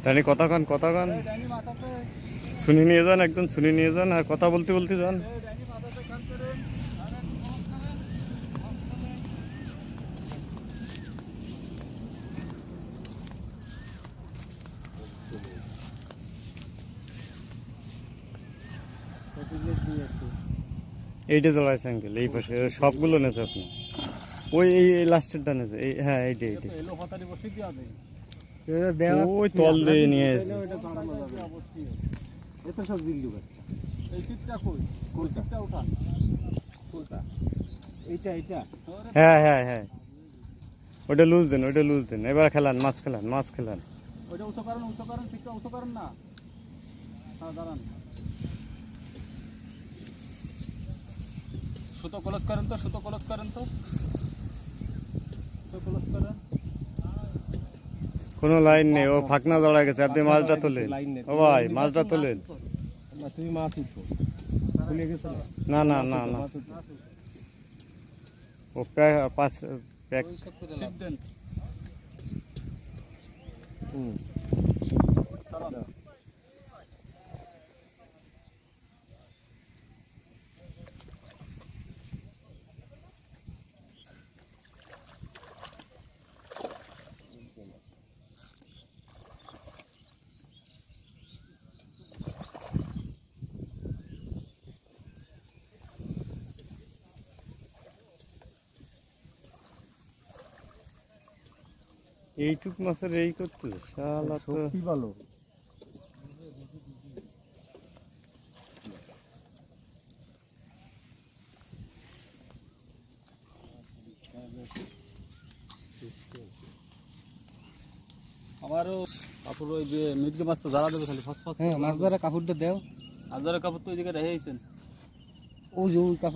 রানী কথা গান শুনে নিয়ে যান, একদম শুনে নিয়ে যান আর কথা বলতে বলতে যান। এইটা চালাইছে আঙ্কেল, এই পাশে সবগুলো নেছে আপনি। ওই এই লাস্টেরটা নেছে, এই হ্যাঁ এইটা এইটা ওই তল দিয়ে নিয়ে হ্যাঁ হ্যাঁ হ্যাঁ ওটা লুজ দেন, ওইটা লুজ দেন। এবার খেলান, মাছ খেলান, মাছ খেলান। সুতো ক্লোজ করেন তো, সুতো ক্লোজ করেন তো, সুতো ক্লোজ করেন। কোনো লাইন নেই, ও ফাঁকনা জড়া গেছে। আপনি মাছটা তোলেন ও ভাই, মাছটা তোলেন। তুমি মাছ উঠো, খুলে গেছে না না না না, ও পাঁচ প্যাক দেন। এইটুক মাছের এই করতে শালা তো কি ভালো। আমারও কাপড় ওই যে মিটকে মাছ তো জ্বালা দেবে খালি ফসফস। হ্যাঁ, মাছ ধরা কাপড়টা দেও। মাছ ধরা কাপড় তো ওইদিকে রেখেছেন। ওই যে ওই কাপড়